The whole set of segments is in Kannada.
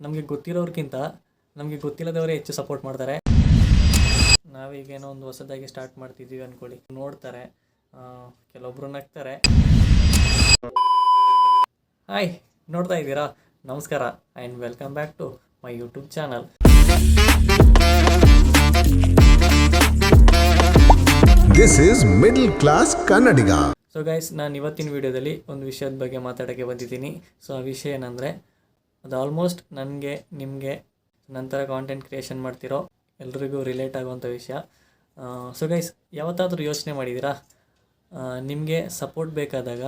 ನಮಗೆ ಗೊತ್ತಿರೋರ್ಗಿಂತ ನಮಗೆ ಗೊತ್ತಿಲ್ಲದವರೇ ಹೆಚ್ಚು ಸಪೋರ್ಟ್ ಮಾಡ್ತಾರೆ. ನಾವೀಗೇನೋ ಒಂದು ಹೊಸದಾಗಿ ಸ್ಟಾರ್ಟ್ ಮಾಡ್ತಿದ್ದೀವಿ ಅಂದ್ಕೊಳ್ಳಿ, ನೋಡ್ತಾರೆ, ಕೆಲವೊಬ್ರು ನಗ್ತಾರೆ. ಹಾಯ್, ನೋಡ್ತಾ ಇದ್ದೀರಾ? ನಮಸ್ಕಾರ and welcome back to my YouTube channel. This is middle class Kannadiga. So guys, ನಾನು ಇವತ್ತಿನ ವಿಡಿಯೋದಲ್ಲಿ ಒಂದು ವಿಷಯದ ಬಗ್ಗೆ ಮಾತಾಡೋಕ್ಕೆ ಬಂದಿದ್ದೀನಿ. ಸೊ ಆ ವಿಷಯ ಏನಂದರೆ, ಅದು ಆಲ್ಮೋಸ್ಟ್ ನನಗೆ, ನಿಮಗೆ, ನಂತರ ಕಾಂಟೆಂಟ್ ಕ್ರಿಯೇಷನ್ ಮಾಡ್ತಿರೋ ಎಲ್ರಿಗೂ ರಿಲೇಟ್ ಆಗುವಂಥ ವಿಷಯ. ಸೊ ಗೈಸ್, ಯಾವತ್ತಾದರೂ ಯೋಚನೆ ಮಾಡಿದ್ದೀರಾ, ನಿಮಗೆ ಸಪೋರ್ಟ್ ಬೇಕಾದಾಗ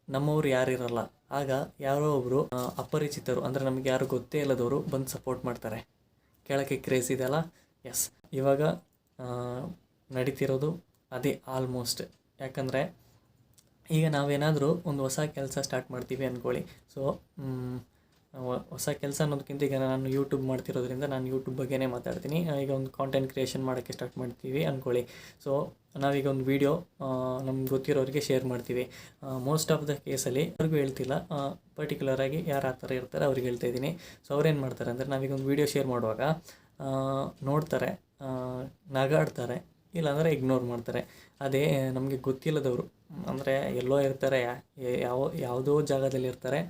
ನಮ್ಮವ್ರು ಯಾರಿರಲ್ಲ, ಆಗ ಯಾರೋ ಒಬ್ಬರು ಅಪರಿಚಿತರು, ಅಂದರೆ ನಮಗೆ ಯಾರು ಗೊತ್ತೇ ಇಲ್ಲದವರು ಬಂದು ಸಪೋರ್ಟ್ ಮಾಡ್ತಾರೆ. ಕೇಳೋಕ್ಕೆ ಕ್ರೇಜ್ ಇದೆಯಲ್ಲ? ಎಸ್, ಇವಾಗ ನಡೀತಿರೋದು ಅದೇ ಆಲ್ಮೋಸ್ಟ್. ಯಾಕಂದರೆ ಈಗ ನಾವೇನಾದರೂ ಒಂದು ಹೊಸ ಕೆಲಸ ಸ್ಟಾರ್ಟ್ ಮಾಡ್ತೀವಿ ಅಂದ್ಕೊಳ್ಳಿ. ಸೊ ಹೊಸ ಕೆಲಸ ಅನ್ನೋದಕ್ಕಿಂತ ಈಗ ನಾನು ಯೂಟ್ಯೂಬ್ ಮಾಡ್ತಿರೋದ್ರಿಂದ ನಾನು ಯೂಟ್ಯೂಬ್ ಬಗ್ಗೆನೇ ಮಾತಾಡ್ತೀನಿ. ಈಗ ಒಂದು ಕಾಂಟೆಂಟ್ ಕ್ರಿಯೇಷನ್ ಮಾಡೋಕ್ಕೆ ಸ್ಟಾರ್ಟ್ ಮಾಡ್ತೀವಿ ಅಂದ್ಕೊಳ್ಳಿ. ಸೊ ನಾವೀಗ ಒಂದು ವೀಡಿಯೋ ನಮ್ಗೆ ಗೊತ್ತಿರೋರಿಗೆ ಶೇರ್ ಮಾಡ್ತೀವಿ. ಮೋಸ್ಟ್ ಆಫ್ ದ ಕೇಸಲ್ಲಿ ಅವ್ರಿಗೂ ಹೇಳ್ತಿಲ್ಲ, ಪರ್ಟಿಕ್ಯುಲರಾಗಿ ಯಾರು ಆ ಥರ ಇರ್ತಾರೆ ಅವ್ರಿಗೆ ಹೇಳ್ತಾ ಇದ್ದೀನಿ. ಸೊ ಅವ್ರೇನು ಮಾಡ್ತಾರೆ ಅಂದರೆ, ನಾವೀಗ ಒಂದು ವೀಡಿಯೋ ಶೇರ್ ಮಾಡುವಾಗ ನೋಡ್ತಾರೆ, ನಗಾಡ್ತಾರೆ, ಇಲ್ಲಾಂದರೆ ಇಗ್ನೋರ್ ಮಾಡ್ತಾರೆ. ಅದೇ ನಮಗೆ ಗೊತ್ತಿಲ್ಲದವರು, ಅಂದರೆ ಎಲ್ಲೋ ಇರ್ತಾರೆ, ಯಾವುದೋ ಜಾಗದಲ್ಲಿ ಇರ್ತಾರೆ,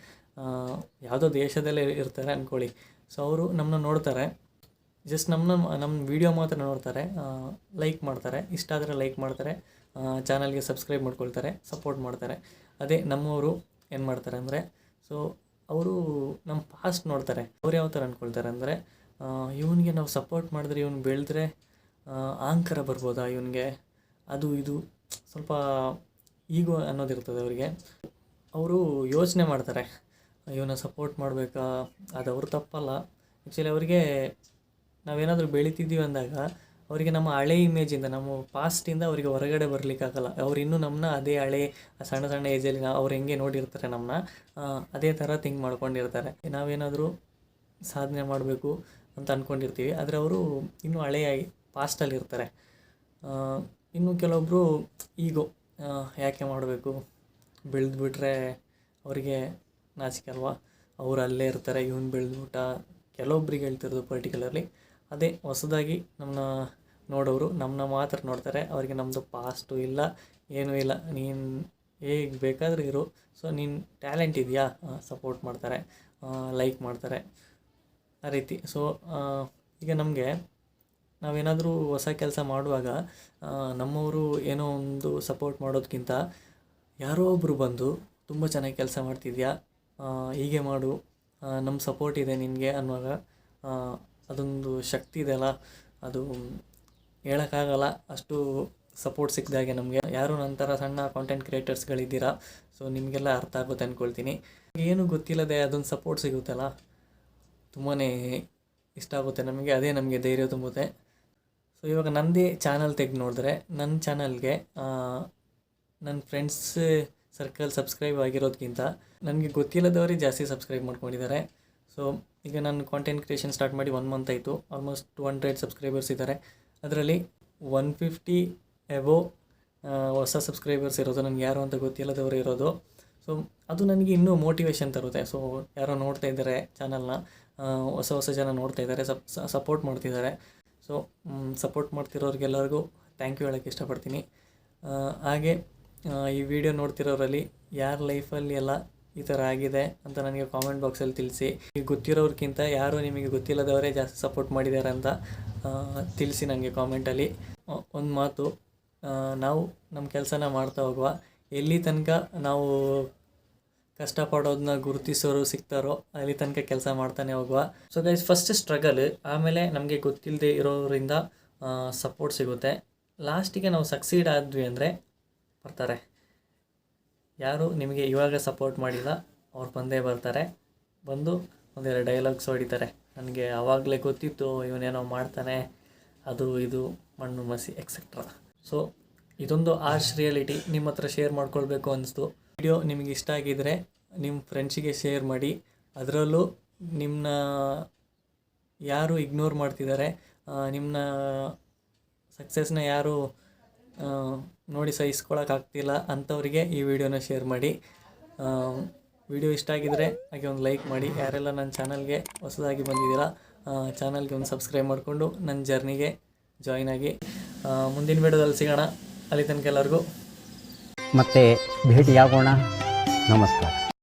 ಯಾವುದೋ ದೇಶದಲ್ಲೇ ಇರ್ತಾರೆ ಅಂದ್ಕೊಳ್ಳಿ. ಸೊ ಅವರು ನಮ್ಮನ್ನ ನೋಡ್ತಾರೆ, ಜಸ್ಟ್ ನಮ್ಮ ವೀಡಿಯೋ ಮಾತ್ರ ನೋಡ್ತಾರೆ, ಲೈಕ್ ಮಾಡ್ತಾರೆ, ಇಷ್ಟ ಆದರೆ ಲೈಕ್ ಮಾಡ್ತಾರೆ, ಚಾನಲ್ಗೆ ಸಬ್ಸ್ಕ್ರೈಬ್ ಮಾಡ್ಕೊಳ್ತಾರೆ, ಸಪೋರ್ಟ್ ಮಾಡ್ತಾರೆ. ಅದೇ ನಮ್ಮವರು ಏನು ಮಾಡ್ತಾರೆ ಅಂದರೆ, ಸೊ ಅವರು ನಮ್ಮ ಪಾಸ್ಟ್ ನೋಡ್ತಾರೆ. ಅವ್ರು ಯಾವ ಥರ ಅಂದ್ಕೊಳ್ತಾರೆ ಅಂದರೆ, ಇವನಿಗೆ ನಾವು ಸಪೋರ್ಟ್ ಮಾಡಿದ್ರೆ ಇವನು ಬೆಳೆದ್ರೆ ಅಹಂಕಾರ ಬರ್ಬೋದಾ ಇವನಿಗೆ, ಅದು ಇದು ಸ್ವಲ್ಪ ಈಗೋ ಅನ್ನೋದಿರ್ತದೆ ಅವರಿಗೆ. ಅವರು ಯೋಚನೆ ಮಾಡ್ತಾರೆ, ಇವನ್ನ ಸಪೋರ್ಟ್ ಮಾಡಬೇಕಾ, ಅದು ಅವ್ರ ತಪ್ಪಲ್ಲ. ಆ್ಯಕ್ಚುಲಿ ಅವರಿಗೆ ನಾವೇನಾದರೂ ಬೆಳೀತಿದ್ದೀವಿ ಅಂದಾಗ ಅವರಿಗೆ ನಮ್ಮ ಹಳೆ ಇಮೇಜಿಂದ, ನಮ್ಮ ಪಾಸ್ಟಿಂದ ಅವರಿಗೆ ಹೊರಗಡೆ ಬರಲಿಕ್ಕಾಗಲ್ಲ. ಅವ್ರು ಇನ್ನೂ ನಮ್ಮನ್ನ ಅದೇ ಹಳೆ ಸಣ್ಣ ಸಣ್ಣ ಏಜಲ್ಲಿ ಅವ್ರು ಹೆಂಗೆ ನೋಡಿರ್ತಾರೆ ನಮ್ಮನ್ನ, ಅದೇ ಥರ ಥಿಂಕ್ ಮಾಡ್ಕೊಂಡಿರ್ತಾರೆ. ನಾವೇನಾದರೂ ಸಾಧನೆ ಮಾಡಬೇಕು ಅಂತ ಅಂದ್ಕೊಂಡಿರ್ತೀವಿ, ಆದರೆ ಅವರು ಇನ್ನೂ ಹಳೆಯ ಪಾಸ್ಟಲ್ಲಿ ಇರ್ತಾರೆ. ಇನ್ನು ಕೆಲವೊಬ್ಬರು ಈಗೋ, ಯಾಕೆ ಮಾಡಬೇಕು, ಬೆಳೆದ್ಬಿಟ್ರೆ ಅವರಿಗೆ ನಾಚಿಕೆ ಅಲ್ವಾ, ಅವ್ರು ಅಲ್ಲೇ ಇರ್ತಾರೆ, ಇವನು ಬೆಳೆದ್ಬಿಟ್ಟ. ಕೆಲವೊಬ್ರಿಗೆ ಹೇಳ್ತಿರೋದು ಪರ್ಟಿಕ್ಯುಲರ್ಲಿ ಅದೇ, ಹೊಸದಾಗಿ ನಮ್ಮನ್ನ ನೋಡೋರು ನಮ್ಮನ್ನ ಮಾತ್ರ ನೋಡ್ತಾರೆ. ಅವರಿಗೆ ನಮ್ಮದು ಪಾಸ್ಟು ಇಲ್ಲ, ಏನೂ ಇಲ್ಲ, ನೀನು ಹೇಗೆ ಬೇಕಾದರೂ ಇರು, ಸೊ ನೀನು ಟ್ಯಾಲೆಂಟ್ ಇದೆಯಾ, ಸಪೋರ್ಟ್ ಮಾಡ್ತಾರೆ, ಲೈಕ್ ಮಾಡ್ತಾರೆ, ಆ ರೀತಿ. ಸೊ ಈಗ ನಮಗೆ ನಾವೇನಾದರೂ ಹೊಸ ಕೆಲಸ ಮಾಡುವಾಗ ನಮ್ಮವರು ಏನೋ ಒಂದು ಸಪೋರ್ಟ್ ಮಾಡೋದಕ್ಕಿಂತ ಯಾರೋ ಒಬ್ಬರು ಬಂದು ತುಂಬ ಚೆನ್ನಾಗಿ ಕೆಲಸ ಮಾಡ್ತಿದ್ಯಾ, ಹೀಗೆ ಮಾಡು, ನಮ್ಮ ಸಪೋರ್ಟ್ ಇದೆ ನಿನಗೆ ಅನ್ನುವಾಗ ಅದೊಂದು ಶಕ್ತಿ ಇದೆಯಲ್ಲ, ಅದು ಹೇಳೋಕ್ಕಾಗಲ್ಲ. ಅಷ್ಟು ಸಪೋರ್ಟ್ ಸಿಕ್ಕಿದಾಗೆ ನಮಗೆ. ಯಾರು ನಂತರ ಸಣ್ಣ ಕಾಂಟೆಂಟ್ ಕ್ರಿಯೇಟರ್ಸ್ಗಳಿದ್ದೀರಾ, ಸೊ ನಿಮಗೆಲ್ಲ ಅರ್ಥ ಆಗುತ್ತೆ ಅಂದ್ಕೊಳ್ತೀನಿ. ಏನು ಗೊತ್ತಿಲ್ಲದೆ ಅದೊಂದು ಸಪೋರ್ಟ್ ಸಿಗುತ್ತಲ್ಲ, ತುಂಬಾ ಇಷ್ಟ ಆಗುತ್ತೆ ನಮಗೆ, ಅದೇ ನಮಗೆ ಧೈರ್ಯ ತುಂಬುತ್ತೆ. ಸೊ ಇವಾಗ ನನ್ನದೇ ಚಾನಲ್ ತೆಗೆದು ನೋಡಿದ್ರೆ, ನನ್ನ ಚಾನಲ್ಗೆ ನನ್ನ ಫ್ರೆಂಡ್ಸ್ ಸರ್ಕಲ್ ಸಬ್ಸ್ಕ್ರೈಬ್ ಆಗಿರೋದಕ್ಕಿಂತ ನನಗೆ ಗೊತ್ತಿಲ್ಲದವರೇ ಜಾಸ್ತಿ ಸಬ್ಸ್ಕ್ರೈಬ್ ಮಾಡ್ಕೊಂಡಿದ್ದಾರೆ. ಸೊ ಈಗ ನಾನು ಕಾಂಟೆಂಟ್ ಕ್ರಿಯೇಷನ್ ಸ್ಟಾರ್ಟ್ ಮಾಡಿ 1 ಮಂತ್ ಆಯಿತು. ಆಲ್ಮೋಸ್ಟ್ 200 ಸಬ್ಸ್ಕ್ರೈಬರ್ಸ್ ಇದ್ದಾರೆ. ಅದರಲ್ಲಿ 150 ಎಬೋ ಹೊಸ ಸಬ್ಸ್ಕ್ರೈಬರ್ಸ್ ಇರೋದು, ನನಗೆ ಯಾರು ಅಂತ ಗೊತ್ತಿಲ್ಲದವರು ಇರೋದು. ಸೊ ಅದು ನನಗೆ ಇನ್ನೂ ಮೋಟಿವೇಶನ್ ತರುತ್ತೆ. ಸೊ ಯಾರೋ ನೋಡ್ತಾ ಇದ್ದಾರೆ ಚಾನಲ್ನ, ಹೊಸ ಜನ ನೋಡ್ತಾ ಇದ್ದಾರೆ, ಸಪೋರ್ಟ್ ಮಾಡ್ತಿದ್ದಾರೆ. ಸೊ ಸಪೋರ್ಟ್ ಮಾಡ್ತಿರೋರಿಗೆಲ್ಲರಿಗೂ ಥ್ಯಾಂಕ್ ಯು ಹೇಳೋಕ್ಕೆ ಇಷ್ಟಪಡ್ತೀನಿ. ಹಾಗೆ ಈ ವಿಡಿಯೋ ನೋಡ್ತಿರೋರಲ್ಲಿ ಯಾರ ಲೈಫಲ್ಲಿ ಎಲ್ಲ ಈ ಥರ ಆಗಿದೆ ಅಂತ ನನಗೆ ಕಾಮೆಂಟ್ ಬಾಕ್ಸಲ್ಲಿ ತಿಳಿಸಿ. ಈಗ ಗೊತ್ತಿರೋರ್ಗಿಂತ ಯಾರು ನಿಮಗೆ ಗೊತ್ತಿಲ್ಲದವರೇ ಜಾಸ್ತಿ ಸಪೋರ್ಟ್ ಮಾಡಿದ್ದಾರೆ ಅಂತ ತಿಳಿಸಿ ನನಗೆ ಕಾಮೆಂಟಲ್ಲಿ. ಒಂದು ಮಾತು, ನಾವು ನಮ್ಮ ಕೆಲಸನ ಮಾಡ್ತಾ ಹೋಗುವ, ಎಲ್ಲಿ ತನಕ ನಾವು ಕಷ್ಟಪಡೋದನ್ನ ಗುರುತಿಸೋರು ಸಿಗ್ತಾರೋ ಅಲ್ಲಿ ತನಕ ಕೆಲಸ ಮಾಡ್ತಾನೆ ಹೋಗುವ. ಸೊ ಗೈಸ್, ಫಸ್ಟ್ ಸ್ಟ್ರಗಲ್, ಆಮೇಲೆ ನಮಗೆ ಗೊತ್ತಿಲ್ಲದೆ ಇರೋರಿಂದ ಸಪೋರ್ಟ್ ಸಿಗುತ್ತೆ. ಲಾಸ್ಟಿಗೆ ನಾವು ಸಕ್ಸೀಡ್ ಆದ್ವಿ ಅಂದರೆ ಬರ್ತಾರೆ. ಯಾರು ನಿಮಗೆ ಇವಾಗ ಸಪೋರ್ಟ್ ಮಾಡಿಲ್ಲ ಅವ್ರು ಬಂದೇ ಬರ್ತಾರೆ, ಬಂದು ಒಂದೆರಡು ಡೈಲಾಗ್ಸ್ ಹೊಡಿತಾರೆ. ನನಗೆ ಆವಾಗಲೇ ಗೊತ್ತಿತ್ತು ಇವನೇನೋ ಮಾಡ್ತಾನೆ, ಅದು ಇದು ಮಣ್ಣು ಮಸಿ ಎಕ್ಸೆಟ್ರಾ. ಸೊ ಇದೊಂದು ಆರ್ಶ್ ರಿಯಾಲಿಟಿ ನಿಮ್ಮ ಹತ್ರ ಶೇರ್ ಮಾಡ್ಕೊಳ್ಬೇಕು ಅನಿಸ್ತು. ವಿಡಿಯೋ ನಿಮಗೆ ಇಷ್ಟ ಆಗಿದ್ದರೆ ನಿಮ್ಮ ಫ್ರೆಂಡ್ಸಿಗೆ ಶೇರ್ ಮಾಡಿ. ಅದರಲ್ಲೂ ನಿಮ್ಮನ್ನ ಯಾರು ಇಗ್ನೋರ್ ಮಾಡ್ತಿದ್ದಾರೆ, ನಿಮ್ಮನ್ನ ಸಕ್ಸಸ್ನ ಯಾರು ನೋಡಿ ಸಹಿಸ್ಕೊಳಕ್ಕಾಗ್ತಿಲ್ಲ ಅಂಥವ್ರಿಗೆ ಈ ವಿಡಿಯೋನ ಶೇರ್ ಮಾಡಿ. ವಿಡಿಯೋ ಇಷ್ಟ ಆಗಿದರೆ ಹಾಗೆ ಒಂದು ಲೈಕ್ ಮಾಡಿ. ಯಾರೆಲ್ಲ ನನ್ನ ಚಾನಲ್ಗೆ ಹೊಸದಾಗಿ ಬಂದಿದ್ದೀರಾ ಚಾನಲ್ಗೆ ಒಂದು ಸಬ್ಸ್ಕ್ರೈಬ್ ಮಾಡಿಕೊಂಡು ನನ್ನ ಜರ್ನಿಗೆ ಜಾಯ್ನ್ ಆಗಿ. ಮುಂದಿನ ವಿಡಿಯೋದಲ್ಲಿ ಸಿಗೋಣ. ಅಲ್ಲಿ ತನಕ ಎಲ್ಲರಿಗೂ ಮತ್ತೆ ಭೇಟಿಯಾಗೋಣ. ನಮಸ್ಕಾರ.